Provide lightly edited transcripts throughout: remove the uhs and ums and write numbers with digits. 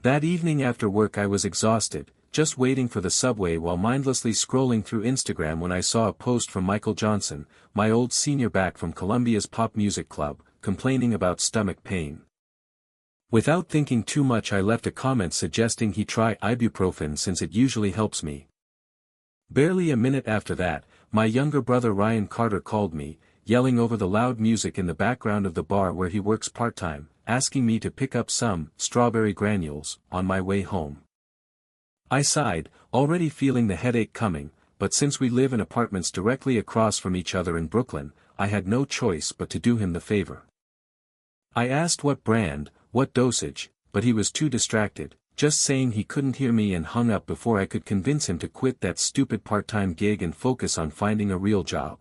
That evening after work I was exhausted, just waiting for the subway while mindlessly scrolling through Instagram when I saw a post from Michael Johnson, my old senior back from Columbia's pop music club, complaining about stomach pain. Without thinking too much I left a comment suggesting he try ibuprofen since it usually helps me. Barely a minute after that, my younger brother Ryan Carter called me, yelling over the loud music in the background of the bar where he works part-time, asking me to pick up some strawberry granules on my way home. I sighed, already feeling the headache coming, but since we live in apartments directly across from each other in Brooklyn, I had no choice but to do him the favor. I asked what brand, what dosage, but he was too distracted, just saying he couldn't hear me and hung up before I could convince him to quit that stupid part-time gig and focus on finding a real job.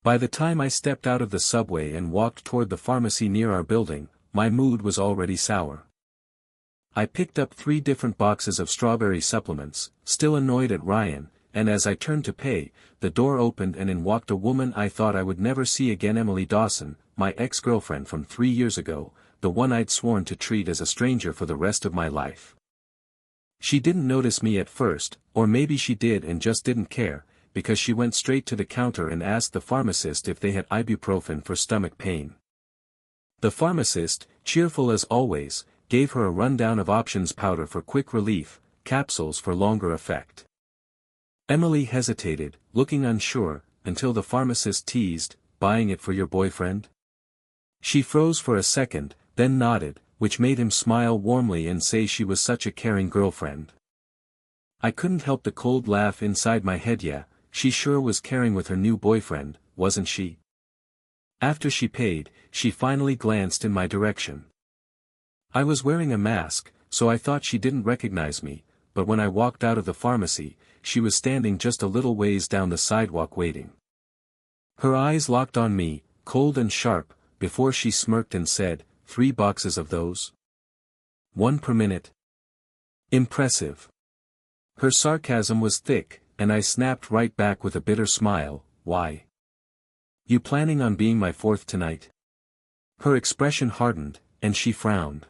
By the time I stepped out of the subway and walked toward the pharmacy near our building, my mood was already sour. I picked up 3 different boxes of strawberry supplements, still annoyed at Ryan, and as I turned to pay, the door opened and in walked a woman I thought I would never see again, Emily Dawson, my ex-girlfriend from 3 years ago, the one I'd sworn to treat as a stranger for the rest of my life. She didn't notice me at first, or maybe she did and just didn't care, because she went straight to the counter and asked the pharmacist if they had ibuprofen for stomach pain. The pharmacist, cheerful as always, gave her a rundown of options: powder for quick relief, capsules for longer effect. Emily hesitated, looking unsure, until the pharmacist teased, "Buying it for your boyfriend?" She froze for a second, then nodded, which made him smile warmly and say she was such a caring girlfriend. I couldn't help the cold laugh inside my head. Yeah, she sure was caring with her new boyfriend, wasn't she? After she paid, she finally glanced in my direction. I was wearing a mask, so I thought she didn't recognize me, but when I walked out of the pharmacy, she was standing just a little ways down the sidewalk waiting. Her eyes locked on me, cold and sharp, before she smirked and said, "3 boxes of those? 1 per minute? Impressive." Her sarcasm was thick, and I snapped right back with a bitter smile, "Why? You planning on being my 4th tonight?" Her expression hardened, and she frowned.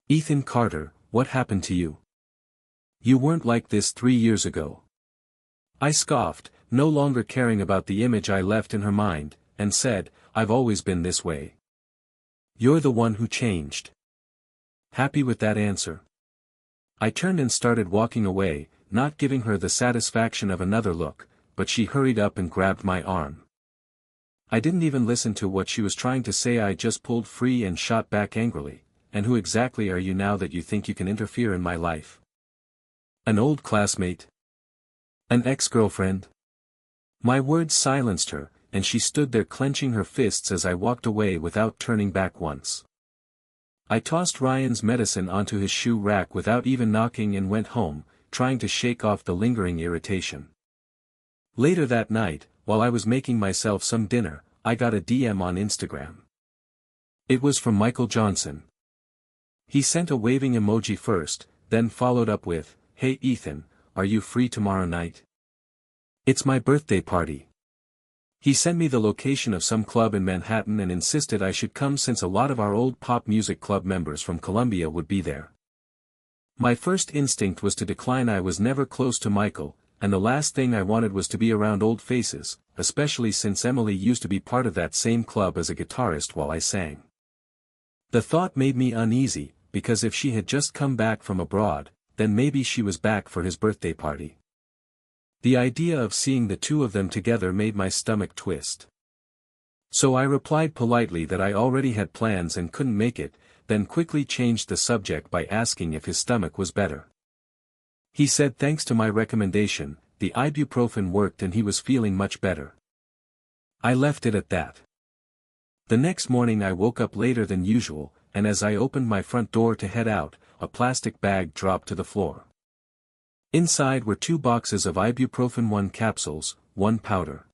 "Ethan Carter, what happened to you? You weren't like this 3 years ago." I scoffed, no longer caring about the image I left in her mind, and said, "I've always been this way." "You're the one who changed." Happy with that answer? I turned and started walking away, not giving her the satisfaction of another look, but she hurried up and grabbed my arm. I didn't even listen to what she was trying to say. I just pulled free and shot back angrily, "And who exactly are you now that you think you can interfere in my life? An old classmate? An ex-girlfriend?" My words silenced her, and she stood there clenching her fists as I walked away without turning back once. I tossed Ryan's medicine onto his shoe rack without even knocking and went home, trying to shake off the lingering irritation. Later that night, while I was making myself some dinner, I got a DM on Instagram. It was from Michael Johnson. He sent a waving emoji first, then followed up with, "Hey Ethan, are you free tomorrow night? It's my birthday party." He sent me the location of some club in Manhattan and insisted I should come since a lot of our old pop music club members from Columbia would be there. My first instinct was to decline. I was never close to Michael, and the last thing I wanted was to be around old faces, especially since Emily used to be part of that same club as a guitarist while I sang. The thought made me uneasy, because if she had just come back from abroad, then maybe she was back for his birthday party. The idea of seeing the two of them together made my stomach twist. So I replied politely that I already had plans and couldn't make it, then quickly changed the subject by asking if his stomach was better. He said thanks to my recommendation, the ibuprofen worked and he was feeling much better. I left it at that. The next morning I woke up later than usual, and as I opened my front door to head out, a plastic bag dropped to the floor. Inside were 2 boxes of ibuprofen, 1 capsules, 1 powder.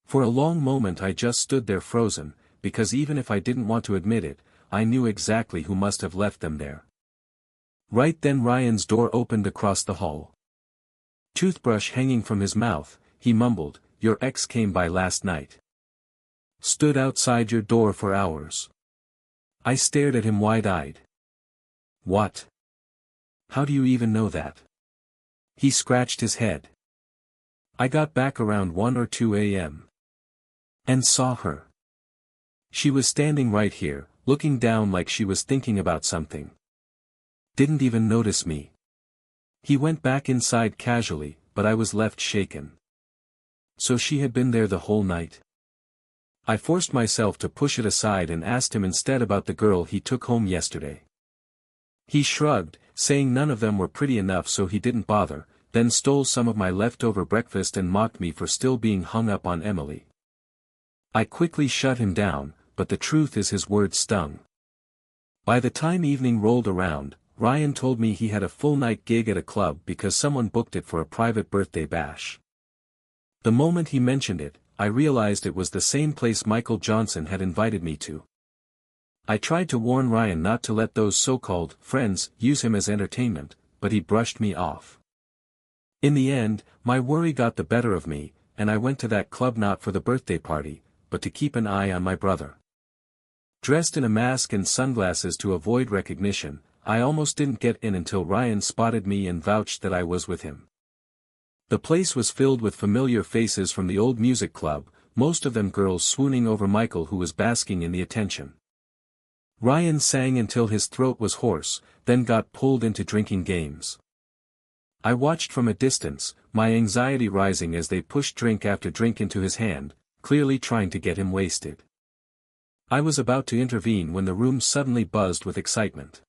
For a long moment I just stood there frozen, because even if I didn't want to admit it, I knew exactly who must have left them there. Right then Ryan's door opened across the hall. Toothbrush hanging from his mouth, he mumbled, "Your ex came by last night. Stood outside your door for hours." I stared at him wide-eyed. What? How do you even know that? He scratched his head. I got back around 1 or 2 a.m. and saw her. She was standing right here, looking down like she was thinking about something. Didn't even notice me. He went back inside casually, but I was left shaken. So she had been there the whole night? I forced myself to push it aside and asked him instead about the girl he took home yesterday. He shrugged, saying none of them were pretty enough, so he didn't bother, then stole some of my leftover breakfast and mocked me for still being hung up on Emily. I quickly shut him down, but the truth is his words stung. By the time evening rolled around, Ryan told me he had a full-night gig at a club because someone booked it for a private birthday bash. The moment he mentioned it, I realized it was the same place Michael Johnson had invited me to. I tried to warn Ryan not to let those so-called friends use him as entertainment, but he brushed me off. In the end, my worry got the better of me, and I went to that club not for the birthday party, but to keep an eye on my brother. Dressed in a mask and sunglasses to avoid recognition, I almost didn't get in until Ryan spotted me and vouched that I was with him. The place was filled with familiar faces from the old music club, most of them girls swooning over Michael, who was basking in the attention. Ryan sang until his throat was hoarse, then got pulled into drinking games. I watched from a distance, my anxiety rising as they pushed drink after drink into his hand, clearly trying to get him wasted. I was about to intervene when the room suddenly buzzed with excitement.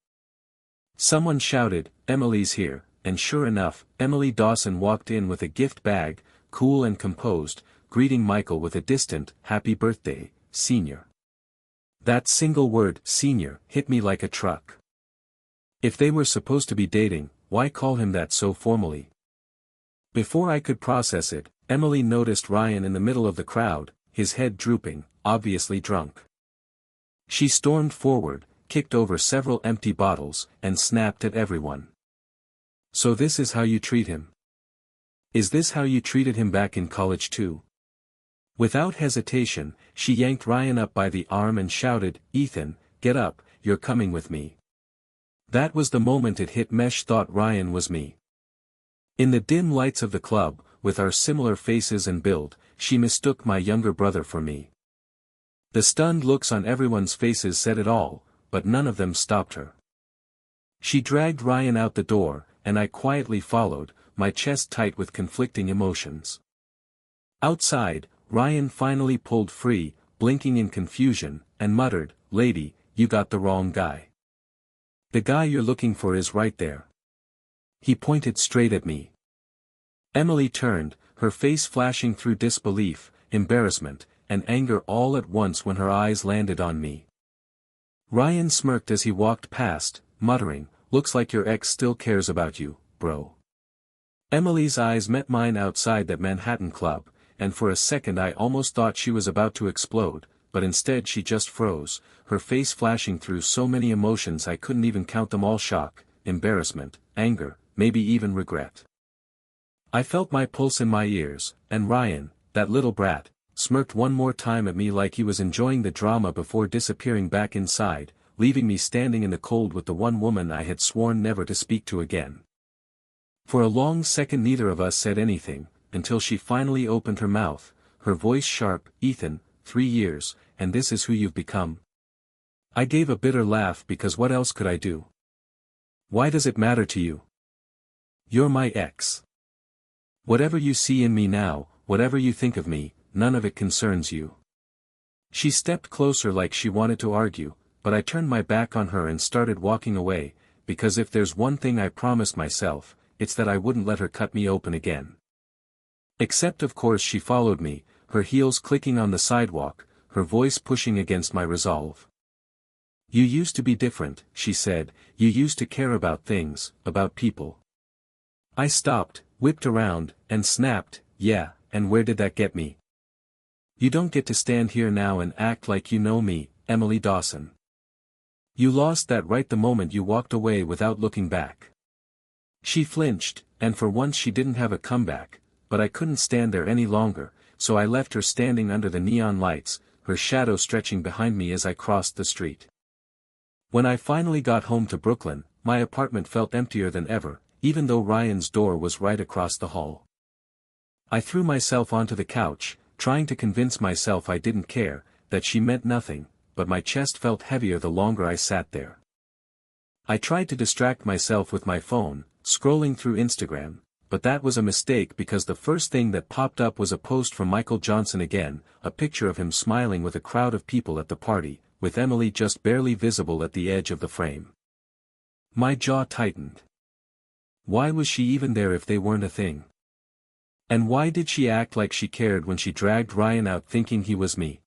Someone shouted, "Emily's here," and sure enough, Emily Dawson walked in with a gift bag, cool and composed, greeting Michael with a distant, "Happy birthday, senior." That single word, "senior," hit me like a truck. If they were supposed to be dating, why call him that so formally? Before I could process it, Emily noticed Ryan in the middle of the crowd, his head drooping, obviously drunk. She stormed forward, kicked over several empty bottles, and snapped at everyone. "So this is how you treat him? Is this how you treated him back in college too?" Without hesitation, she yanked Ryan up by the arm and shouted, "Ethan, get up, you're coming with me." That was the moment it hit Mesh thought Ryan was me. In the dim lights of the club, with our similar faces and build, she mistook my younger brother for me. The stunned looks on everyone's faces said it all, but none of them stopped her. She dragged Ryan out the door, and I quietly followed, my chest tight with conflicting emotions. Outside, Ryan finally pulled free, blinking in confusion, and muttered, "Lady, you got the wrong guy. The guy you're looking for is right there." He pointed straight at me. Emily turned, her face flashing through disbelief, embarrassment, and anger all at once when her eyes landed on me. Ryan smirked as he walked past, muttering, "Looks like your ex still cares about you, bro." Emily's eyes met mine outside that Manhattan club, and for a second I almost thought she was about to explode, but instead she just froze, her face flashing through so many emotions I couldn't even count them all: shock, embarrassment, anger, maybe even regret. I felt my pulse in my ears, and Ryan, that little brat, smirked one more time at me like he was enjoying the drama before disappearing back inside, leaving me standing in the cold with the one woman I had sworn never to speak to again. For a long second neither of us said anything, until she finally opened her mouth, her voice sharp, "Ethan, 3 years, and this is who you've become?" I gave a bitter laugh because what else could I do? "Why does it matter to you? You're my ex. Whatever you see in me now, whatever you think of me, none of it concerns you." She stepped closer like she wanted to argue, but I turned my back on her and started walking away, because if there's one thing I promised myself, it's that I wouldn't let her cut me open again. Except of course she followed me, her heels clicking on the sidewalk, her voice pushing against my resolve. "You used to be different," she said, "you used to care about things, about people." I stopped, whipped around, and snapped, "Yeah, and where did that get me? You don't get to stand here now and act like you know me, Emily Dawson. You lost that right the moment you walked away without looking back." She flinched, and for once she didn't have a comeback, but I couldn't stand there any longer, so I left her standing under the neon lights, her shadow stretching behind me as I crossed the street. When I finally got home to Brooklyn, my apartment felt emptier than ever, even though Ryan's door was right across the hall. I threw myself onto the couch, trying to convince myself I didn't care, that she meant nothing, but my chest felt heavier the longer I sat there. I tried to distract myself with my phone, scrolling through Instagram, but that was a mistake because the first thing that popped up was a post from Michael Johnson again, a picture of him smiling with a crowd of people at the party, with Emily just barely visible at the edge of the frame. My jaw tightened. Why was she even there if they weren't a thing? And why did she act like she cared when she dragged Ryan out thinking he was me?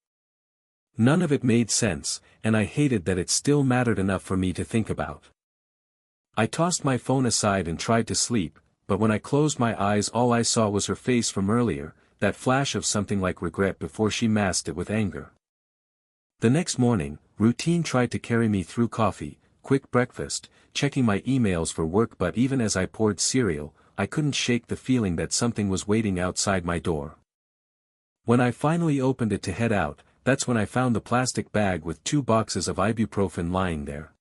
None of it made sense, and I hated that it still mattered enough for me to think about. I tossed my phone aside and tried to sleep, but when I closed my eyes all I saw was her face from earlier, that flash of something like regret before she masked it with anger. The next morning, routine tried to carry me through coffee, quick breakfast, checking my emails for work, but even as I poured cereal, I couldn't shake the feeling that something was waiting outside my door. When I finally opened it to head out, that's when I found the plastic bag with 2 boxes of ibuprofen lying there.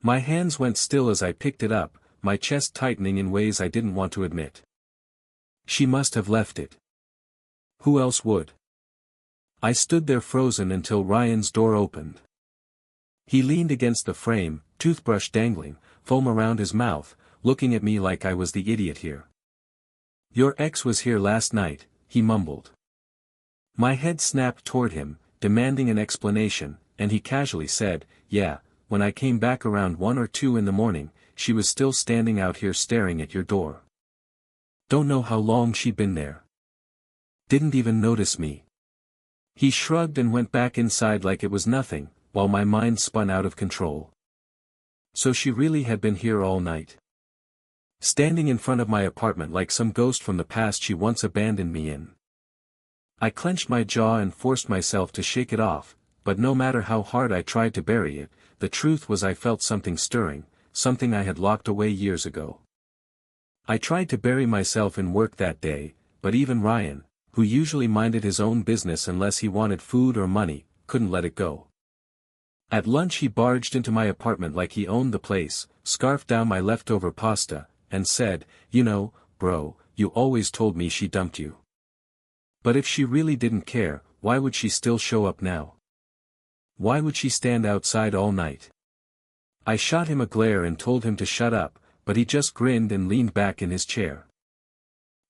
My hands went still as I picked it up, my chest tightening in ways I didn't want to admit. She must have left it. Who else would? I stood there frozen until Ryan's door opened. He leaned against the frame, toothbrush dangling, foam around his mouth, looking at me like I was the idiot here. "Your ex was here last night," he mumbled. My head snapped toward him, demanding an explanation, and he casually said, "Yeah, when I came back around 1 or 2 in the morning, she was still standing out here staring at your door. Don't know how long she'd been there. Didn't even notice me." He shrugged and went back inside like it was nothing, while my mind spun out of control. So she really had been here all night. Standing in front of my apartment like some ghost from the past she once abandoned me in. I clenched my jaw and forced myself to shake it off, but no matter how hard I tried to bury it, the truth was I felt something stirring, something I had locked away years ago. I tried to bury myself in work that day, but even Ryan, who usually minded his own business unless he wanted food or money, couldn't let it go. At lunch he barged into my apartment like he owned the place, scarfed down my leftover pasta, and said, "You know, bro, you always told me she dumped you. But if she really didn't care, why would she still show up now? Why would she stand outside all night?" I shot him a glare and told him to shut up, but he just grinned and leaned back in his chair.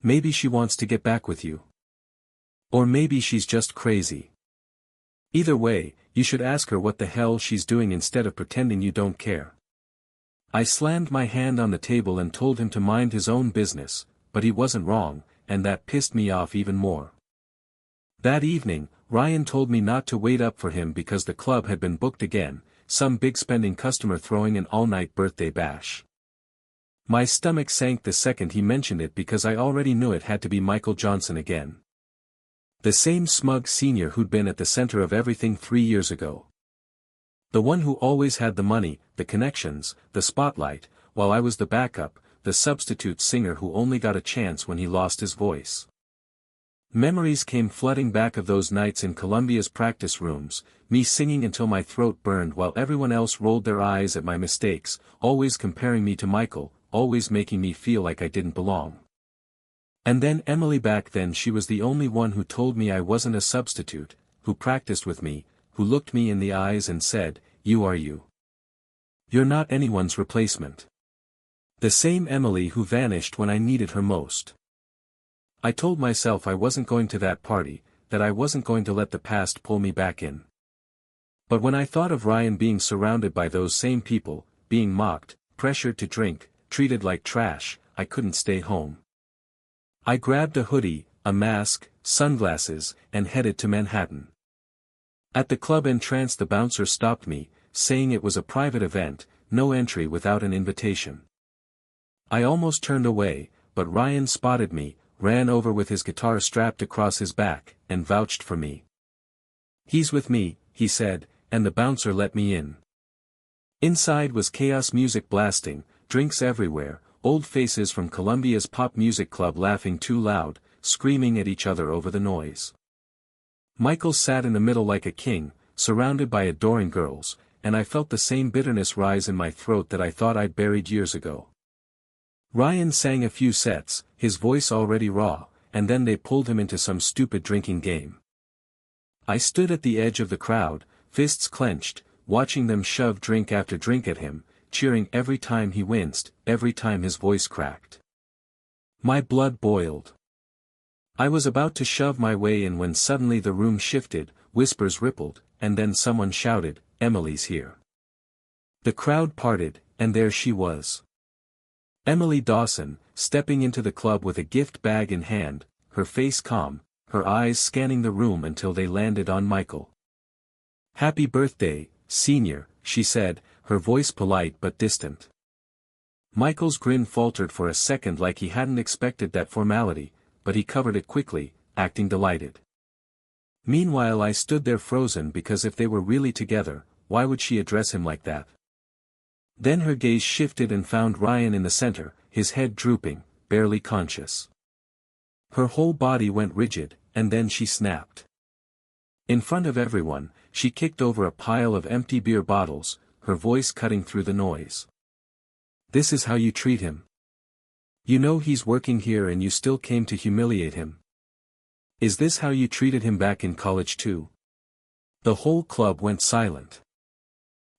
"Maybe she wants to get back with you. Or maybe she's just crazy. Either way, you should ask her what the hell she's doing instead of pretending you don't care." I slammed my hand on the table and told him to mind his own business, but he wasn't wrong, and that pissed me off even more. That evening, Ryan told me not to wait up for him because the club had been booked again, some big spending customer throwing an all-night birthday bash. My stomach sank the second he mentioned it because I already knew it had to be Michael Johnson again. The same smug senior who'd been at the center of everything 3 years ago. The one who always had the money, the connections, the spotlight, while I was the backup, the substitute singer who only got a chance when he lost his voice. Memories came flooding back of those nights in Columbia's practice rooms, me singing until my throat burned while everyone else rolled their eyes at my mistakes, always comparing me to Michael, always making me feel like I didn't belong. And then Emily, back then she was the only one who told me I wasn't a substitute, who practiced with me, who looked me in the eyes and said, "You are you. You're not anyone's replacement." The same Emily who vanished when I needed her most. I told myself I wasn't going to that party, that I wasn't going to let the past pull me back in. But when I thought of Ryan being surrounded by those same people, being mocked, pressured to drink, treated like trash, I couldn't stay home. I grabbed a hoodie, a mask, sunglasses, and headed to Manhattan. At the club entrance the bouncer stopped me, saying it was a private event, no entry without an invitation. I almost turned away, but Ryan spotted me, ran over with his guitar strapped across his back, and vouched for me. "He's with me," he said, and the bouncer let me in. Inside was chaos, music blasting, drinks everywhere, old faces from Columbia's pop music club laughing too loud, screaming at each other over the noise. Michael sat in the middle like a king, surrounded by adoring girls, and I felt the same bitterness rise in my throat that I thought I'd buried years ago. Ryan sang a few sets, his voice already raw, and then they pulled him into some stupid drinking game. I stood at the edge of the crowd, fists clenched, watching them shove drink after drink at him, cheering every time he winced, every time his voice cracked. My blood boiled. I was about to shove my way in when suddenly the room shifted, whispers rippled, and then someone shouted, "Emily's here." The crowd parted, and there she was. Emily Dawson, stepping into the club with a gift bag in hand, her face calm, her eyes scanning the room until they landed on Michael. "Happy birthday, senior," she said, her voice polite but distant. Michael's grin faltered for a second like he hadn't expected that formality, but he covered it quickly, acting delighted. Meanwhile I stood there frozen because if they were really together, why would she address him like that? Then her gaze shifted and found Ryan in the center, his head drooping, barely conscious. Her whole body went rigid, and then she snapped. In front of everyone, she kicked over a pile of empty beer bottles, her voice cutting through the noise. "This is how you treat him? You know he's working here and you still came to humiliate him? Is this how you treated him back in college too?" The whole club went silent.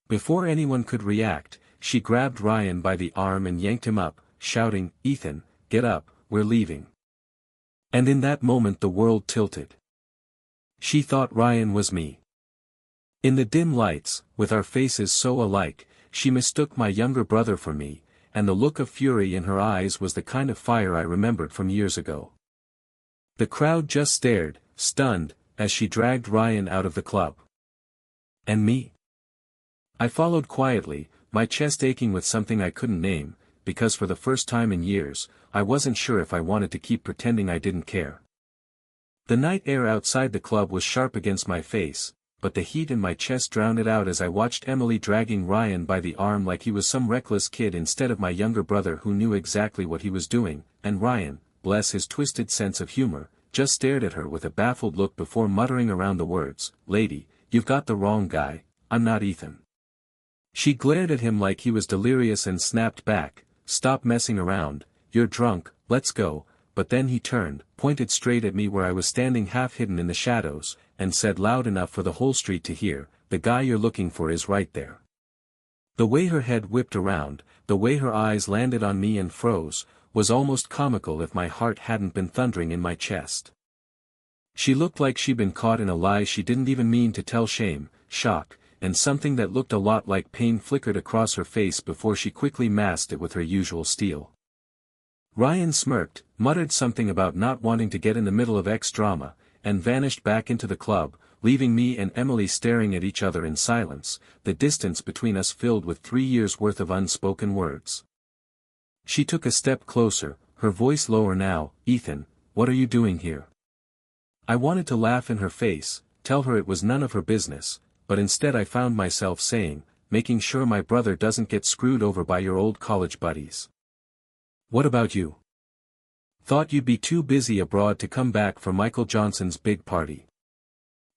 Before anyone could react, she grabbed Ryan by the arm and yanked him up, shouting, "Ethan, get up, we're leaving." And in that moment the world tilted. She thought Ryan was me. In the dim lights, with our faces so alike, she mistook my younger brother for me, and the look of fury in her eyes was the kind of fire I remembered from years ago. The crowd just stared, stunned, as she dragged Ryan out of the club. And me? I followed quietly, my chest aching with something I couldn't name, because for the first time in years, I wasn't sure if I wanted to keep pretending I didn't care. The night air outside the club was sharp against my face, but the heat in my chest drowned it out as I watched Emily dragging Ryan by the arm like he was some reckless kid instead of my younger brother who knew exactly what he was doing, and Ryan, bless his twisted sense of humor, just stared at her with a baffled look before muttering around the words, "Lady, you've got the wrong guy, I'm not Ethan." She glared at him like he was delirious and snapped back, "Stop messing around, you're drunk, let's go," but then he turned, pointed straight at me where I was standing half hidden in the shadows, and said loud enough for the whole street to hear, "The guy you're looking for is right there." The way her head whipped around, the way her eyes landed on me and froze, was almost comical if my heart hadn't been thundering in my chest. She looked like she'd been caught in a lie she didn't even mean to tell. Shame, shock, and something that looked a lot like pain flickered across her face before she quickly masked it with her usual steel. Ryan smirked, muttered something about not wanting to get in the middle of drama, and vanished back into the club, leaving me and Emily staring at each other in silence, the distance between us filled with 3 years' worth of unspoken words. She took a step closer, her voice lower now, "Ethan, what are you doing here?" I wanted to laugh in her face, tell her it was none of her business, but instead I found myself saying, "Making sure my brother doesn't get screwed over by your old college buddies." "What about you? Thought you'd be too busy abroad to come back for Michael Johnson's big party."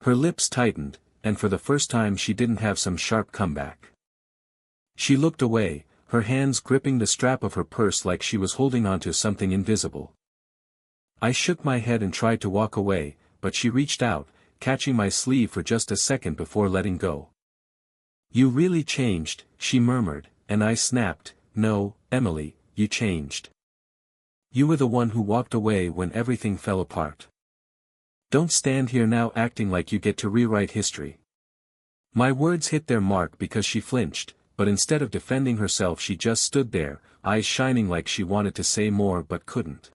Her lips tightened, and for the first time she didn't have some sharp comeback. She looked away, her hands gripping the strap of her purse like she was holding onto something invisible. I shook my head and tried to walk away, but she reached out, catching my sleeve for just a second before letting go. "You really changed," she murmured, and I snapped, "No, Emily, you changed. You were the one who walked away when everything fell apart. Don't stand here now acting like you get to rewrite history." My words hit their mark because she flinched, but instead of defending herself she just stood there, eyes shining like she wanted to say more but couldn't.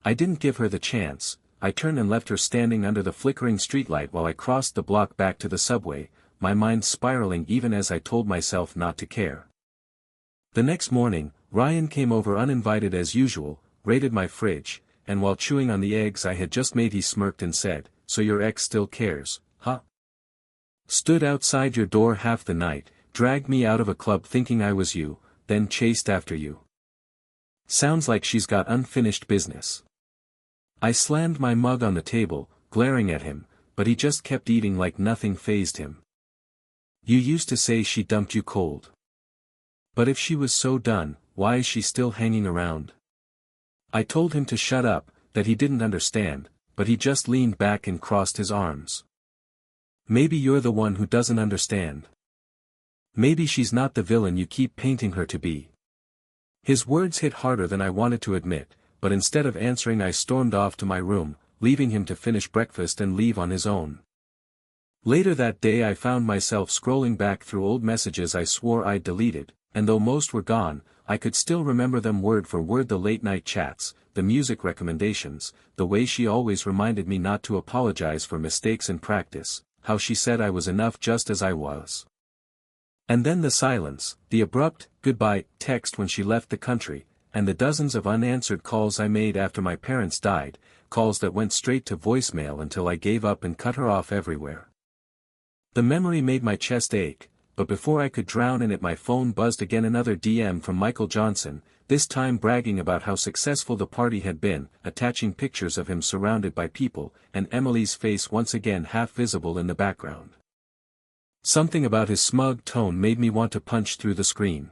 I didn't give her the chance. I turned and left her standing under the flickering streetlight while I crossed the block back to the subway, my mind spiraling even as I told myself not to care. The next morning, Ryan came over uninvited as usual, raided my fridge, and while chewing on the eggs I had just made he smirked and said, "So your ex still cares, huh? Stood outside your door half the night, dragged me out of a club thinking I was you, then chased after you. Sounds like she's got unfinished business." I slammed my mug on the table, glaring at him, but he just kept eating like nothing fazed him. You used to say she dumped you cold. But if she was so done, why is she still hanging around? I told him to shut up, that he didn't understand, but he just leaned back and crossed his arms. Maybe you're the one who doesn't understand. Maybe she's not the villain you keep painting her to be. His words hit harder than I wanted to admit, but instead of answering I stormed off to my room, leaving him to finish breakfast and leave on his own. Later that day I found myself scrolling back through old messages I swore I'd deleted, and though most were gone, I could still remember them word for word: the late-night chats, the music recommendations, the way she always reminded me not to apologize for mistakes in practice, how she said I was enough just as I was. And then the silence, the abrupt, goodbye, text when she left the country, and the dozens of unanswered calls I made after my parents died, calls that went straight to voicemail until I gave up and cut her off everywhere. The memory made my chest ache, but before I could drown in it my phone buzzed again. Another DM from Michael Johnson, this time bragging about how successful the party had been, attaching pictures of him surrounded by people, and Emily's face once again half visible in the background. Something about his smug tone made me want to punch through the screen.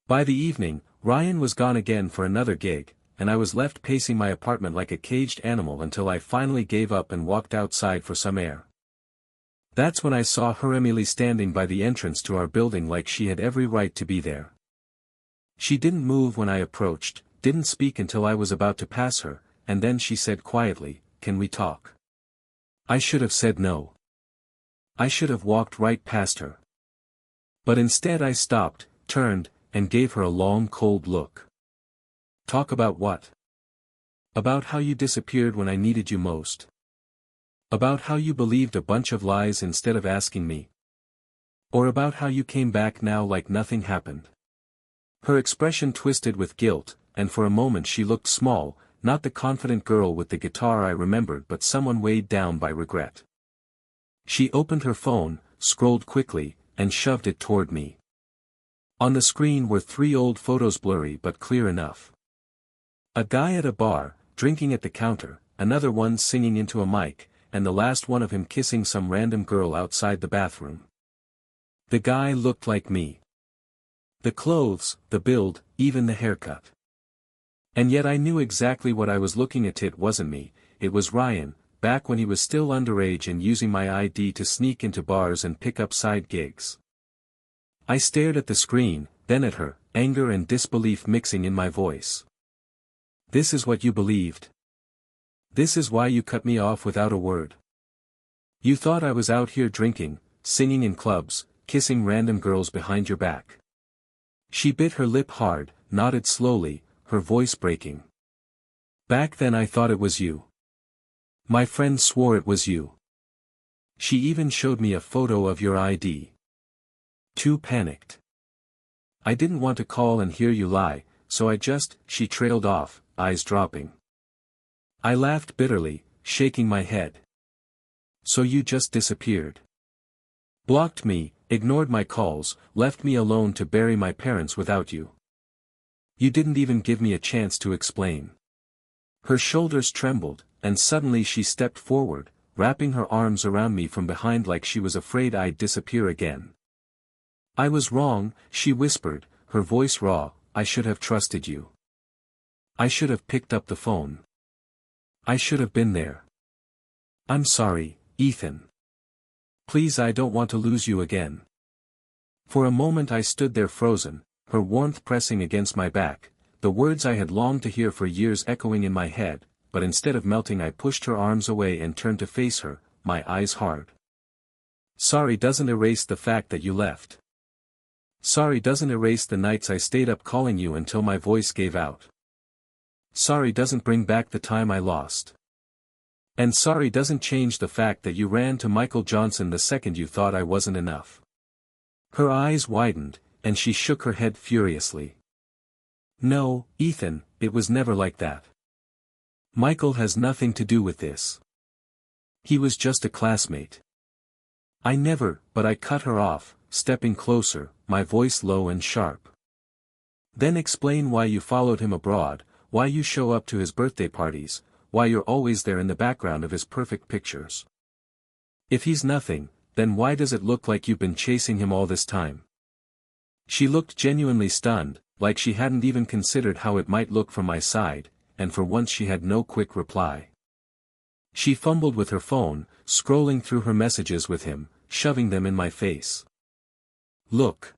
By the evening, Ryan was gone again for another gig, and I was left pacing my apartment like a caged animal until I finally gave up and walked outside for some air. That's when I saw her, Emily, standing by the entrance to our building like she had every right to be there. She didn't move when I approached, didn't speak until I was about to pass her, and then she said quietly, "Can we talk?" I should have said no. I should have walked right past her. But instead I stopped, turned, and gave her a long cold look. Talk about what? About how you disappeared when I needed you most. About how you believed a bunch of lies instead of asking me. Or about how you came back now like nothing happened. Her expression twisted with guilt, and for a moment she looked small, not the confident girl with the guitar I remembered but someone weighed down by regret. She opened her phone, scrolled quickly, and shoved it toward me. On the screen were 3 old photos, blurry but clear enough. A guy at a bar, drinking at the counter, another one singing into a mic, and the last one of him kissing some random girl outside the bathroom. The guy looked like me. The clothes, the build, even the haircut. And yet I knew exactly what I was looking at. It wasn't me, it was Ryan, back when he was still underage and using my ID to sneak into bars and pick up side gigs. I stared at the screen, then at her, anger and disbelief mixing in my voice. This is what you believed? This is why you cut me off without a word? You thought I was out here drinking, singing in clubs, kissing random girls behind your back? She bit her lip hard, nodded slowly, her voice breaking. Back then I thought it was you. My friend swore it was you. She even showed me a photo of your ID. Too panicked. I didn't want to call and hear you lie, so I just, she trailed off, eyes dropping. I laughed bitterly, shaking my head. So you just disappeared. Blocked me, ignored my calls, left me alone to bury my parents without you. You didn't even give me a chance to explain. Her shoulders trembled, and suddenly she stepped forward, wrapping her arms around me from behind like she was afraid I'd disappear again. I was wrong, she whispered, her voice raw, I should have trusted you. I should have picked up the phone. I should have been there. I'm sorry, Ethan. Please, I don't want to lose you again. For a moment I stood there frozen, her warmth pressing against my back, the words I had longed to hear for years echoing in my head, but instead of melting I pushed her arms away and turned to face her, my eyes hard. Sorry doesn't erase the fact that you left. Sorry doesn't erase the nights I stayed up calling you until my voice gave out. Sorry doesn't bring back the time I lost. And sorry doesn't change the fact that you ran to Michael Johnson the second you thought I wasn't enough. Her eyes widened, and she shook her head furiously. No, Ethan, it was never like that. Michael has nothing to do with this. He was just a classmate. I never, but I cut her off, stepping closer, my voice low and sharp. Then explain why you followed him abroad, why you show up to his birthday parties, why you're always there in the background of his perfect pictures. If he's nothing, then why does it look like you've been chasing him all this time? She looked genuinely stunned, like she hadn't even considered how it might look from my side, and for once she had no quick reply. She fumbled with her phone, scrolling through her messages with him, shoving them in my face. Look.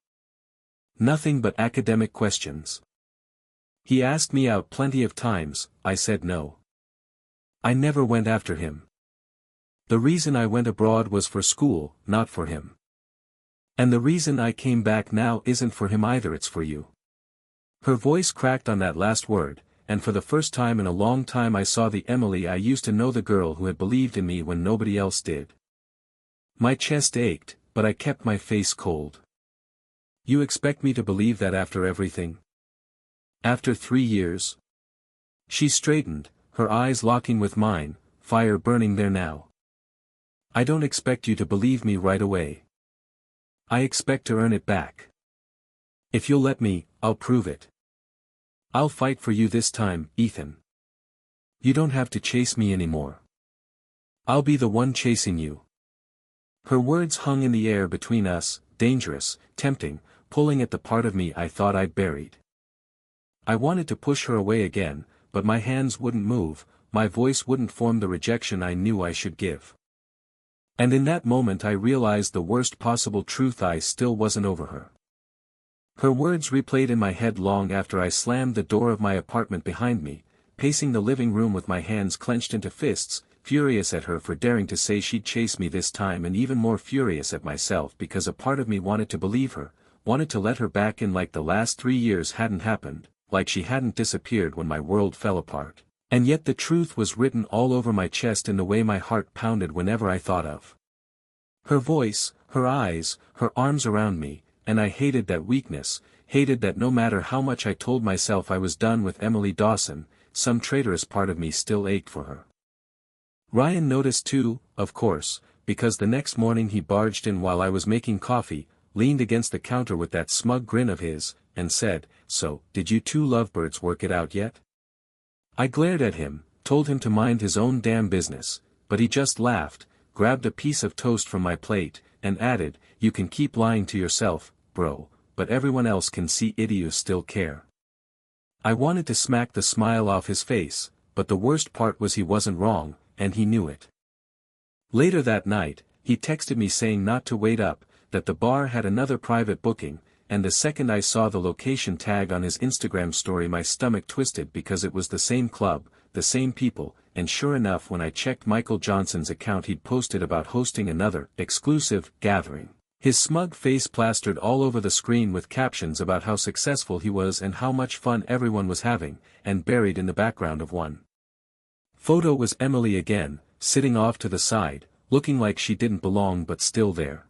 Nothing but academic questions. He asked me out plenty of times, I said no. I never went after him. The reason I went abroad was for school, not for him. And the reason I came back now isn't for him either, it's for you. Her voice cracked on that last word, and for the first time in a long time I saw the Emily I used to know, the girl who had believed in me when nobody else did. My chest ached, but I kept my face cold. You expect me to believe that after everything? After 3 years? She straightened, her eyes locking with mine, fire burning there now. I don't expect you to believe me right away. I expect to earn it back. If you'll let me, I'll prove it. I'll fight for you this time, Ethan. You don't have to chase me anymore. I'll be the one chasing you. Her words hung in the air between us, dangerous, tempting, pulling at the part of me I thought I'd buried. I wanted to push her away again, but my hands wouldn't move, my voice wouldn't form the rejection I knew I should give. And in that moment I realized the worst possible truth: I still wasn't over her. Her words replayed in my head long after I slammed the door of my apartment behind me, pacing the living room with my hands clenched into fists, furious at her for daring to say she'd chase me this time, and even more furious at myself because a part of me wanted to believe her, wanted to let her back in like the last 3 years hadn't happened, like she hadn't disappeared when my world fell apart. And yet the truth was written all over my chest in the way my heart pounded whenever I thought of her voice, her eyes, her arms around me, and I hated that weakness, hated that no matter how much I told myself I was done with Emily Dawson, some traitorous part of me still ached for her. Ryan noticed too, of course, because the next morning he barged in while I was making coffee, leaned against the counter with that smug grin of his, and said, "So, did you two lovebirds work it out yet?" I glared at him, told him to mind his own damn business, but he just laughed, grabbed a piece of toast from my plate, and added, "You can keep lying to yourself, bro, but everyone else can see you still care." I wanted to smack the smile off his face, but the worst part was he wasn't wrong, and he knew it. Later that night, he texted me saying not to wait up, that the bar had another private booking, and the second I saw the location tag on his Instagram story my stomach twisted because it was the same club, the same people, and sure enough when I checked Michael Johnson's account he'd posted about hosting another, exclusive, gathering. His smug face plastered all over the screen with captions about how successful he was and how much fun everyone was having, and buried in the background of one photo was Emily again, sitting off to the side, looking like she didn't belong but still there.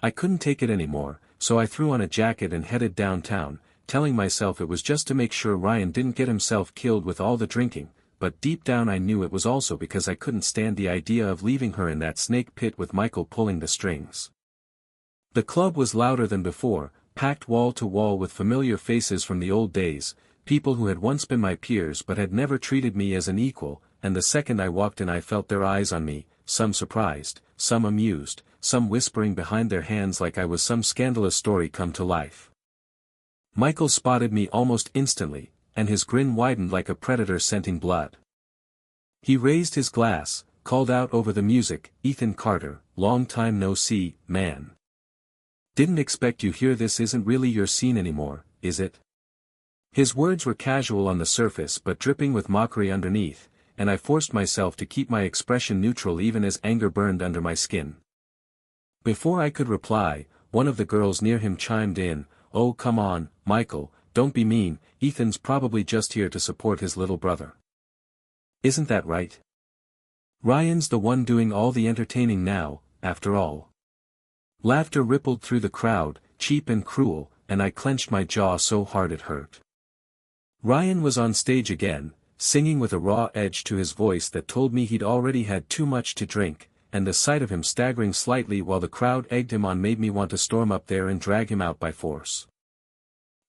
I couldn't take it anymore, so I threw on a jacket and headed downtown, telling myself it was just to make sure Ryan didn't get himself killed with all the drinking, but deep down I knew it was also because I couldn't stand the idea of leaving her in that snake pit with Michael pulling the strings. The club was louder than before, packed wall to wall with familiar faces from the old days, people who had once been my peers but had never treated me as an equal, and the second I walked in I felt their eyes on me, some surprised, some amused, some whispering behind their hands like I was some scandalous story come to life. Michael spotted me almost instantly, and his grin widened like a predator scenting blood. He raised his glass, called out over the music, "Ethan Carter, long time no see, man. Didn't expect you here. This isn't really your scene anymore, is it?" His words were casual on the surface but dripping with mockery underneath, and I forced myself to keep my expression neutral even as anger burned under my skin. Before I could reply, one of the girls near him chimed in, "Oh come on, Michael, don't be mean, Ethan's probably just here to support his little brother. Isn't that right? Ryan's the one doing all the entertaining now, after all." Laughter rippled through the crowd, cheap and cruel, and I clenched my jaw so hard it hurt. Ryan was on stage again, singing with a raw edge to his voice that told me he'd already had too much to drink, and the sight of him staggering slightly while the crowd egged him on made me want to storm up there and drag him out by force.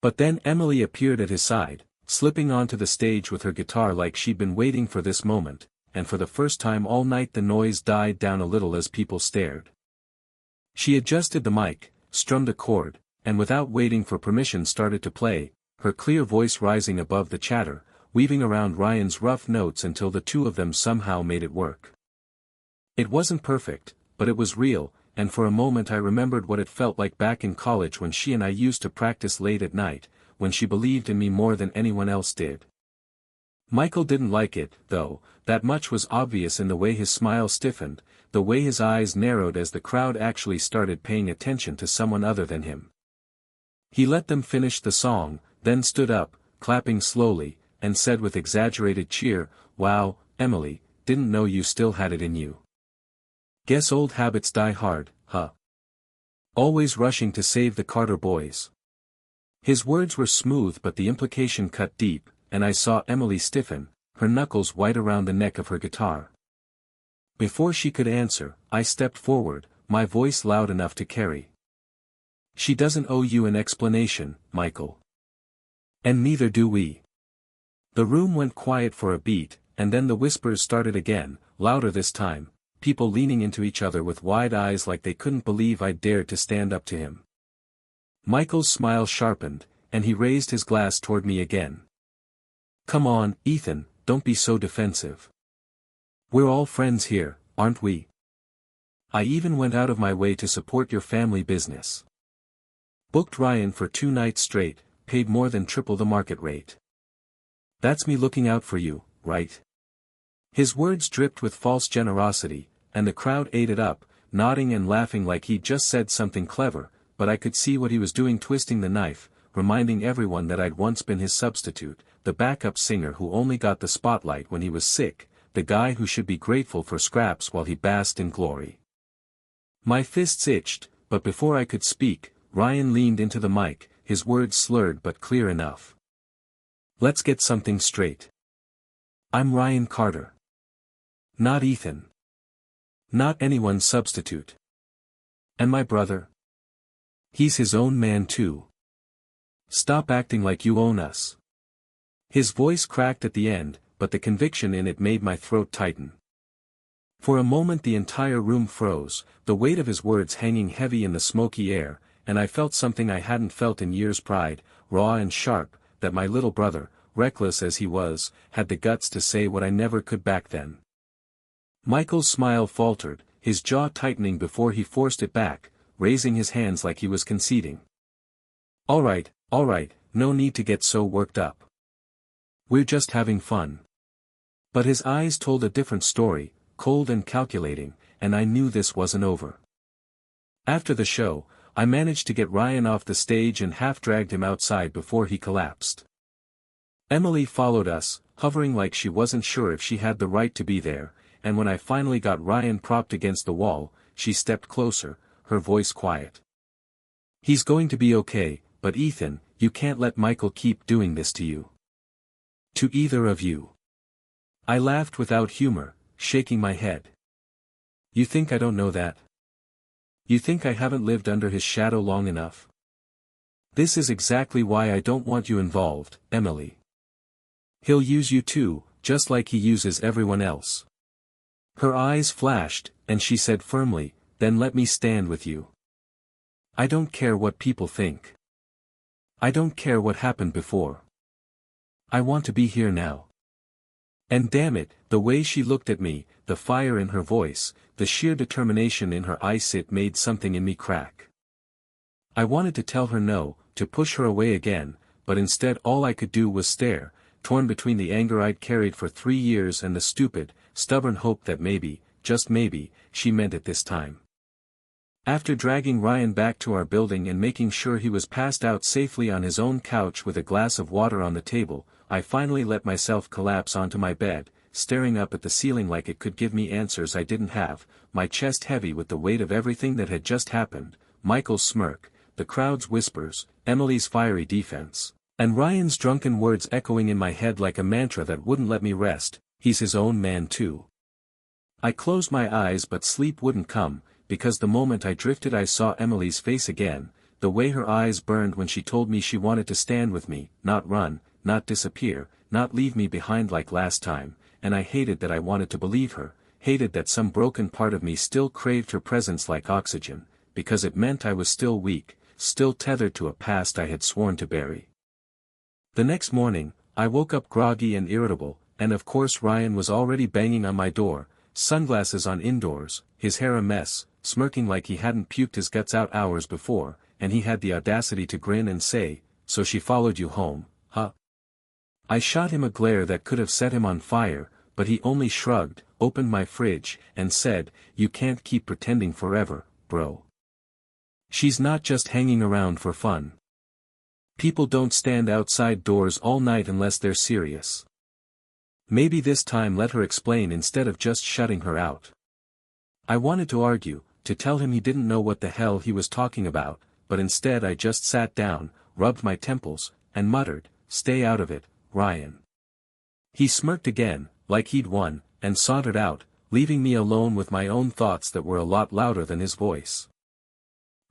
But then Emily appeared at his side, slipping onto the stage with her guitar like she'd been waiting for this moment, and for the first time all night the noise died down a little as people stared. She adjusted the mic, strummed a chord, and without waiting for permission started to play, her clear voice rising above the chatter, weaving around Ryan's rough notes until the two of them somehow made it work. It wasn't perfect, but it was real, and for a moment I remembered what it felt like back in college when she and I used to practice late at night, when she believed in me more than anyone else did. Michael didn't like it, though. That much was obvious in the way his smile stiffened, the way his eyes narrowed as the crowd actually started paying attention to someone other than him. He let them finish the song, then stood up, clapping slowly, and said with exaggerated cheer, "Wow, Emily, didn't know you still had it in you. Guess old habits die hard, huh? Always rushing to save the Carter boys." His words were smooth but the implication cut deep, and I saw Emily stiffen, her knuckles white around the neck of her guitar. Before she could answer, I stepped forward, my voice loud enough to carry. "She doesn't owe you an explanation, Michael. And neither do we." The room went quiet for a beat, and then the whispers started again, louder this time, people leaning into each other with wide eyes like they couldn't believe I'd dared to stand up to him. Michael's smile sharpened, and he raised his glass toward me again. "Come on, Ethan, don't be so defensive. We're all friends here, aren't we? I even went out of my way to support your family business. Booked Ryan for 2 nights straight, paid more than triple the market rate. That's me looking out for you, right?" His words dripped with false generosity, and the crowd ate it up, nodding and laughing like he'd just said something clever, but I could see what he was doing, twisting the knife, reminding everyone that I'd once been his substitute, the backup singer who only got the spotlight when he was sick, the guy who should be grateful for scraps while he basked in glory. My fists itched, but before I could speak, Ryan leaned into the mic, his words slurred but clear enough. "Let's get something straight. I'm Ryan Carter. Not Ethan. Not anyone's substitute. And my brother? He's his own man too. Stop acting like you own us." His voice cracked at the end, but the conviction in it made my throat tighten. For a moment the entire room froze, the weight of his words hanging heavy in the smoky air, and I felt something I hadn't felt in years: pride, raw and sharp, that my little brother, reckless as he was, had the guts to say what I never could back then. Michael's smile faltered, his jaw tightening before he forced it back, raising his hands like he was conceding. All right, no need to get so worked up. We're just having fun." But his eyes told a different story, cold and calculating, and I knew this wasn't over. After the show, I managed to get Ryan off the stage and half-dragged him outside before he collapsed. Emily followed us, hovering like she wasn't sure if she had the right to be there, and when I finally got Ryan propped against the wall, she stepped closer, her voice quiet. "He's going to be okay, but Ethan, you can't let Michael keep doing this to you. To either of you." I laughed without humor, shaking my head. "You think I don't know that? You think I haven't lived under his shadow long enough? This is exactly why I don't want you involved, Emily. He'll use you too, just like he uses everyone else." Her eyes flashed, and she said firmly, "Then let me stand with you. I don't care what people think. I don't care what happened before. I want to be here now." And damn it, the way she looked at me, the fire in her voice, the sheer determination in her eyes, it made something in me crack. I wanted to tell her no, to push her away again, but instead all I could do was stare, torn between the anger I'd carried for 3 years and the stupid, stubborn hope that maybe, just maybe, she meant it this time. After dragging Ryan back to our building and making sure he was passed out safely on his own couch with a glass of water on the table, I finally let myself collapse onto my bed, staring up at the ceiling like it could give me answers I didn't have, my chest heavy with the weight of everything that had just happened: Michael's smirk, the crowd's whispers, Emily's fiery defense, and Ryan's drunken words echoing in my head like a mantra that wouldn't let me rest: "He's his own man too." I closed my eyes but sleep wouldn't come, because the moment I drifted I saw Emily's face again, the way her eyes burned when she told me she wanted to stand with me, not run, not disappear, not leave me behind like last time, and I hated that I wanted to believe her, hated that some broken part of me still craved her presence like oxygen, because it meant I was still weak, still tethered to a past I had sworn to bury. The next morning, I woke up groggy and irritable, and of course Ryan was already banging on my door, sunglasses on indoors, his hair a mess, smirking like he hadn't puked his guts out hours before, and he had the audacity to grin and say, "So she followed you home, huh?" I shot him a glare that could have set him on fire, but he only shrugged, opened my fridge, and said, "You can't keep pretending forever, bro. She's not just hanging around for fun. People don't stand outside doors all night unless they're serious. Maybe this time let her explain instead of just shutting her out." I wanted to argue, to tell him he didn't know what the hell he was talking about, but instead I just sat down, rubbed my temples, and muttered, "Stay out of it, Ryan." He smirked again, like he'd won, and sauntered out, leaving me alone with my own thoughts that were a lot louder than his voice.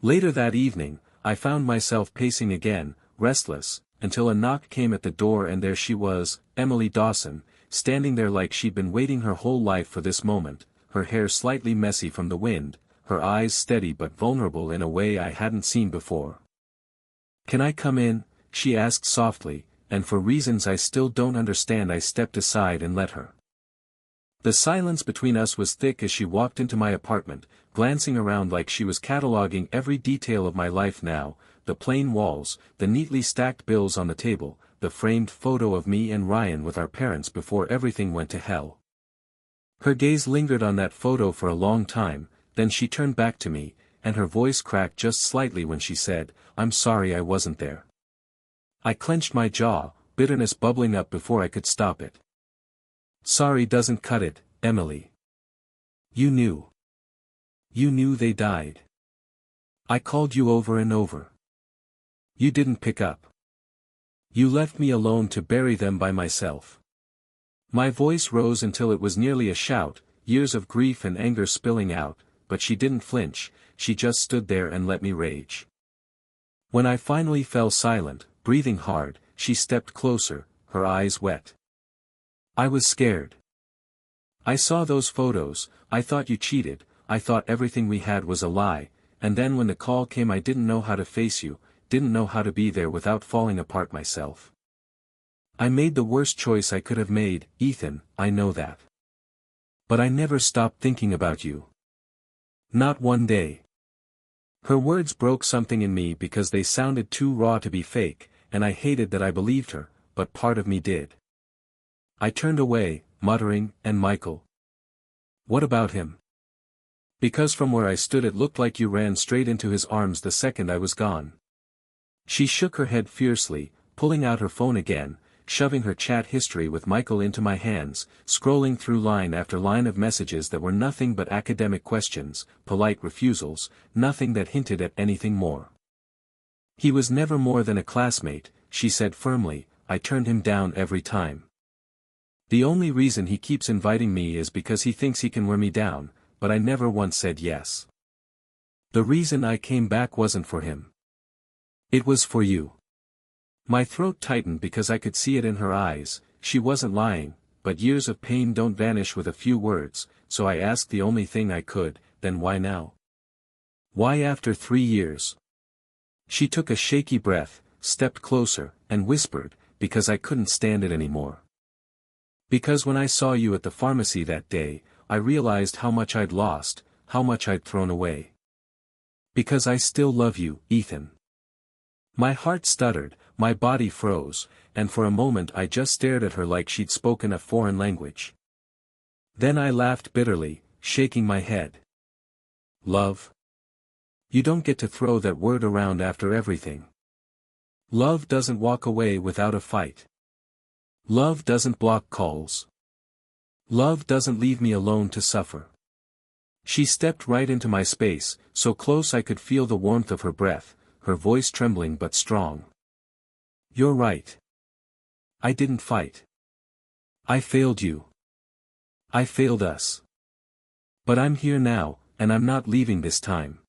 Later that evening, I found myself pacing again, restless, until a knock came at the door and there she was, Emily Dawson, standing there like she'd been waiting her whole life for this moment, her hair slightly messy from the wind, her eyes steady but vulnerable in a way I hadn't seen before. "Can I come in?" she asked softly, and for reasons I still don't understand I stepped aside and let her. The silence between us was thick as she walked into my apartment, glancing around like she was cataloging every detail of my life now, the plain walls, the neatly stacked bills on the table, the framed photo of me and Ryan with our parents before everything went to hell. Her gaze lingered on that photo for a long time, then she turned back to me, and her voice cracked just slightly when she said, "I'm sorry I wasn't there." I clenched my jaw, bitterness bubbling up before I could stop it. "Sorry doesn't cut it, Emily. You knew. You knew they died. I called you over and over. You didn't pick up. You left me alone to bury them by myself." My voice rose until it was nearly a shout, years of grief and anger spilling out, but she didn't flinch, she just stood there and let me rage. When I finally fell silent, breathing hard, she stepped closer, her eyes wet. "I was scared. I saw those photos, I thought you cheated, I thought everything we had was a lie, and then when the call came I didn't know how to face you, didn't know how to be there without falling apart myself. I made the worst choice I could have made, Ethan, I know that. But I never stopped thinking about you. Not one day." Her words broke something in me because they sounded too raw to be fake, and I hated that I believed her, but part of me did. I turned away, muttering, "And Michael? What about him?" Because from where I stood it looked like you ran straight into his arms the second I was gone. She shook her head fiercely, pulling out her phone again, shoving her chat history with Michael into my hands, scrolling through line after line of messages that were nothing but academic questions, polite refusals, nothing that hinted at anything more. "He was never more than a classmate," she said firmly. "I turned him down every time. The only reason he keeps inviting me is because he thinks he can wear me down, but I never once said yes. The reason I came back wasn't for him. It was for you." My throat tightened because I could see it in her eyes. She wasn't lying, but years of pain don't vanish with a few words, so I asked the only thing I could, "Then why now? Why after 3 years?" She took a shaky breath, stepped closer, and whispered, "Because I couldn't stand it anymore. Because when I saw you at the pharmacy that day, I realized how much I'd lost, how much I'd thrown away. Because I still love you, Ethan." My heart stuttered, my body froze, and for a moment I just stared at her like she'd spoken a foreign language. Then I laughed bitterly, shaking my head. "Love? You don't get to throw that word around after everything. Love doesn't walk away without a fight. Love doesn't block calls. Love doesn't leave me alone to suffer." She stepped right into my space, so close I could feel the warmth of her breath, her voice trembling but strong. "You're right. I didn't fight. I failed you. I failed us. But I'm here now, and I'm not leaving this time.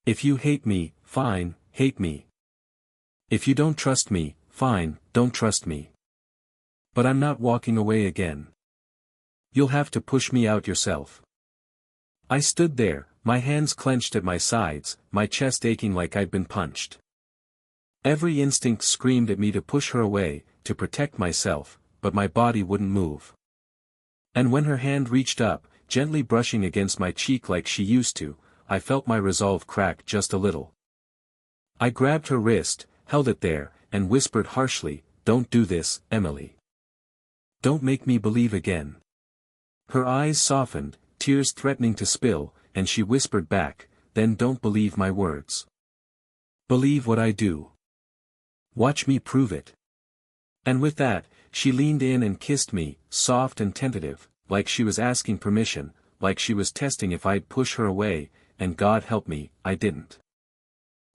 If you hate me, fine, hate me. If you don't trust me, fine, don't trust me. But I'm not walking away again. You'll have to push me out yourself." I stood there, My hands clenched at my sides, my chest aching like I'd been punched. Every instinct screamed at me to push her away, to protect myself, but my body wouldn't move. And when her hand reached up, gently brushing against my cheek like she used to, I felt my resolve crack just a little. I grabbed her wrist, held it there, and whispered harshly, "Don't do this, Emily. Don't make me believe again." Her eyes softened, tears threatening to spill, and she whispered back, "Then don't believe my words. Believe what I do. Watch me prove it." And with that, she leaned in and kissed me, soft and tentative, like she was asking permission, like she was testing if I'd push her away, and God help me, I didn't.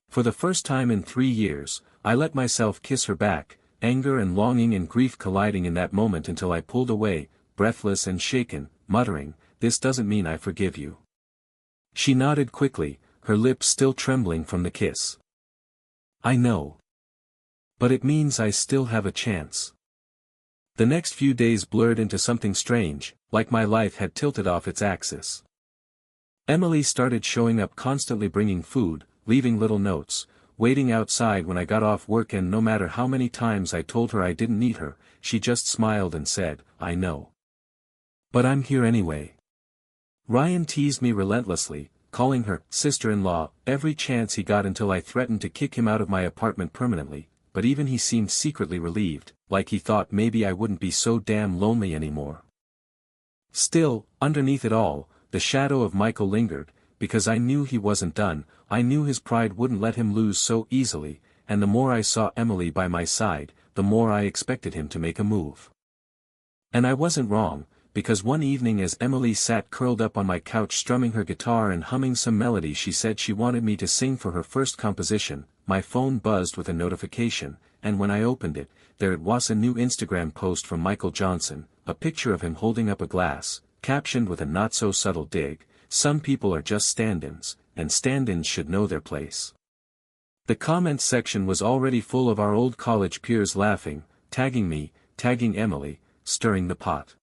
For the first time in 3 years, I let myself kiss her back, anger and longing and grief colliding in that moment until I pulled away, breathless and shaken, muttering, "This doesn't mean I forgive you." She nodded quickly, her lips still trembling from the kiss. "I know. But it means I still have a chance." The next few days blurred into something strange, like my life had tilted off its axis. Emily started showing up constantly, bringing food, leaving little notes, waiting outside when I got off work, and no matter how many times I told her I didn't need her, she just smiled and said, "I know. But I'm here anyway." Ryan teased me relentlessly, calling her sister-in-law every chance he got until I threatened to kick him out of my apartment permanently, but even he seemed secretly relieved, like he thought maybe I wouldn't be so damn lonely anymore. Still, underneath it all, the shadow of Michael lingered, because I knew he wasn't done. I knew his pride wouldn't let him lose so easily, and the more I saw Emily by my side, the more I expected him to make a move. And I wasn't wrong, because one evening as Emily sat curled up on my couch strumming her guitar and humming some melody she said she wanted me to sing for her first composition, my phone buzzed with a notification, and when I opened it, there it was, a new Instagram post from Michael Johnson, a picture of him holding up a glass, captioned with a not-so-subtle dig, "Some people are just stand-ins, and stand-ins should know their place." The comments section was already full of our old college peers laughing, tagging me, tagging Emily, stirring the pot.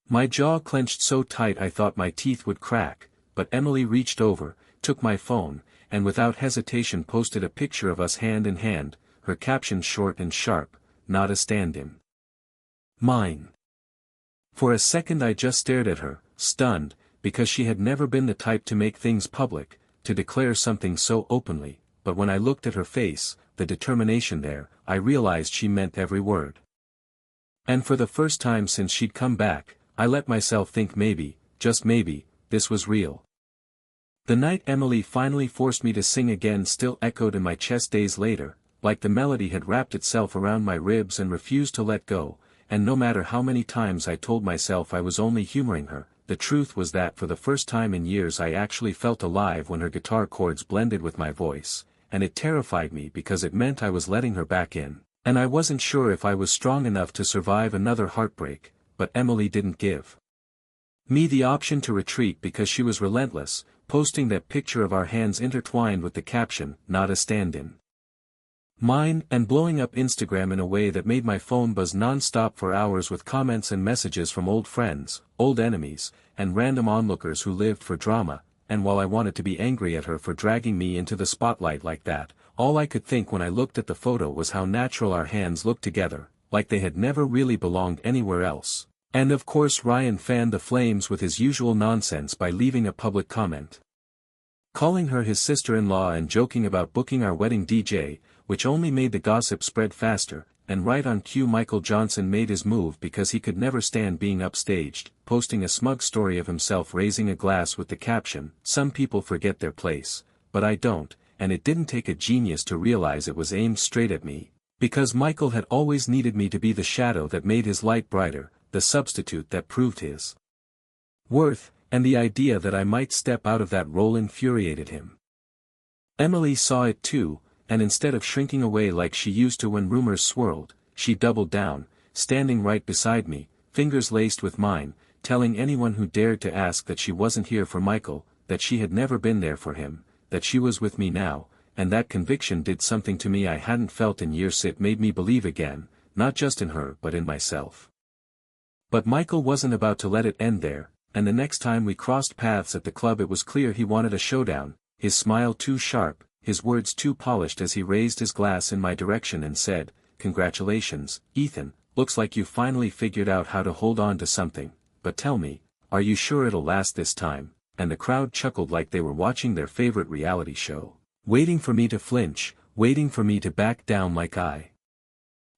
My jaw clenched so tight I thought my teeth would crack, but Emily reached over, took my phone, and without hesitation posted a picture of us hand in hand, her caption short and sharp, "Not a stand-in. Mine." For a second I just stared at her, stunned, because she had never been the type to make things public, to declare something so openly, but when I looked at her face, the determination there, I realized she meant every word. And for the first time since she'd come back, I let myself think maybe, just maybe, this was real. The night Emily finally forced me to sing again still echoed in my chest days later, like the melody had wrapped itself around my ribs and refused to let go, and no matter how many times I told myself I was only humoring her, the truth was that for the first time in years I actually felt alive when her guitar chords blended with my voice, and it terrified me because it meant I was letting her back in, and I wasn't sure if I was strong enough to survive another heartbreak, but Emily didn't give me the option to retreat because she was relentless, posting that picture of our hands intertwined with the caption, "Not a stand-in. Mine," and blowing up Instagram in a way that made my phone buzz non-stop for hours with comments and messages from old friends, old enemies, and random onlookers who lived for drama, and while I wanted to be angry at her for dragging me into the spotlight like that, all I could think when I looked at the photo was how natural our hands looked together, like they had never really belonged anywhere else. And of course Ryan fanned the flames with his usual nonsense by leaving a public comment, calling her his sister-in-law and joking about booking our wedding DJ, which only made the gossip spread faster, and right on cue Michael Johnson made his move because he could never stand being upstaged, posting a smug story of himself raising a glass with the caption, "Some people forget their place, but I don't," and it didn't take a genius to realize it was aimed straight at me, because Michael had always needed me to be the shadow that made his light brighter, the substitute that proved his worth, and the idea that I might step out of that role infuriated him. Emily saw it too, and instead of shrinking away like she used to when rumors swirled, she doubled down, standing right beside me, fingers laced with mine, telling anyone who dared to ask that she wasn't here for Michael, that she had never been there for him, that she was with me now, and that conviction did something to me I hadn't felt in years. It made me believe again, not just in her but in myself. But Michael wasn't about to let it end there. and the next time we crossed paths at the club it was clear he wanted a showdown, his smile too sharp, his words too polished as he raised his glass in my direction and said, "Congratulations, Ethan, looks like you finally figured out how to hold on to something, but tell me, are you sure it'll last this time?" And the crowd chuckled like they were watching their favorite reality show, waiting for me to flinch, waiting for me to back down like I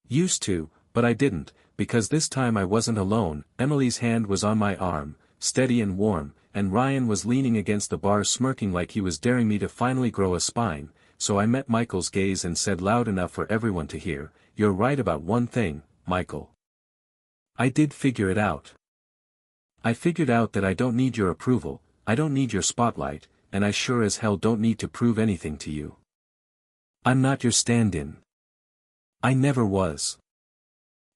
used to, but I didn't, because this time I wasn't alone. Emily's hand was on my arm, steady and warm, and Ryan was leaning against the bar smirking like he was daring me to finally grow a spine, so I met Michael's gaze and said loud enough for everyone to hear, "You're right about one thing, Michael. I did figure it out. I figured out that I don't need your approval, I don't need your spotlight, and I sure as hell don't need to prove anything to you. I'm not your stand-in. I never was.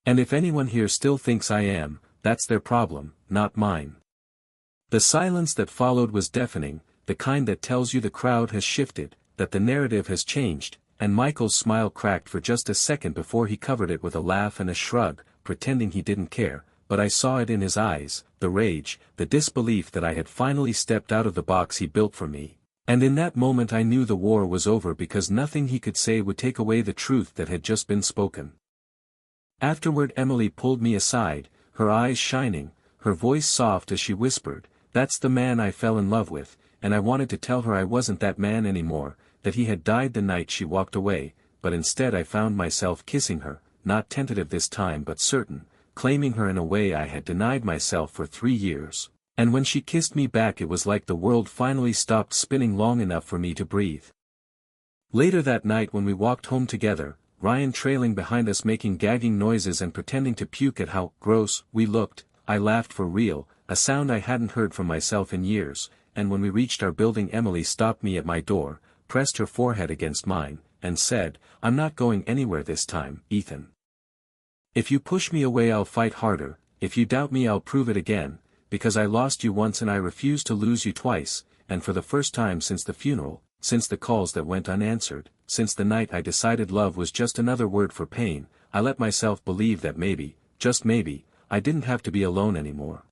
And if anyone here still thinks I am, that's their problem, not mine." The silence that followed was deafening, the kind that tells you the crowd has shifted, that the narrative has changed, and Michael's smile cracked for just a second before he covered it with a laugh and a shrug, pretending he didn't care, but I saw it in his eyes, the rage, the disbelief that I had finally stepped out of the box he built for me. And in that moment I knew the war was over because nothing he could say would take away the truth that had just been spoken. Afterward Emily pulled me aside, her eyes shining, her voice soft as she whispered, "That's the man I fell in love with," and I wanted to tell her I wasn't that man anymore, that he had died the night she walked away, but instead I found myself kissing her, not tentative this time but certain, claiming her in a way I had denied myself for 3 years. And when she kissed me back it was like the world finally stopped spinning long enough for me to breathe. Later that night when we walked home together, Ryan trailing behind us making gagging noises and pretending to puke at how gross we looked, I laughed for real, a sound I hadn't heard from myself in years, and when we reached our building Emily stopped me at my door, pressed her forehead against mine, and said, "I'm not going anywhere this time, Ethan. If you push me away I'll fight harder, if you doubt me I'll prove it again, because I lost you once and I refuse to lose you twice, and for the first time since the funeral, since the calls that went unanswered, since the night I decided love was just another word for pain, I let myself believe that maybe, just maybe, I didn't have to be alone anymore."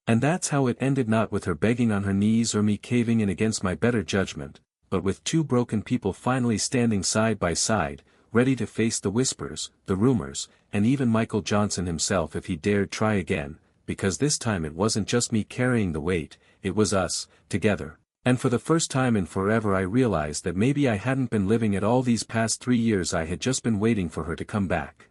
And that's how it ended, not with her begging on her knees or me caving in against my better judgment, but with two broken people finally standing side by side, ready to face the whispers, the rumors, and even Michael Johnson himself if he dared try again, because this time it wasn't just me carrying the weight, it was us, together. And for the first time in forever I realized that maybe I hadn't been living it all these past 3 years, I had just been waiting for her to come back.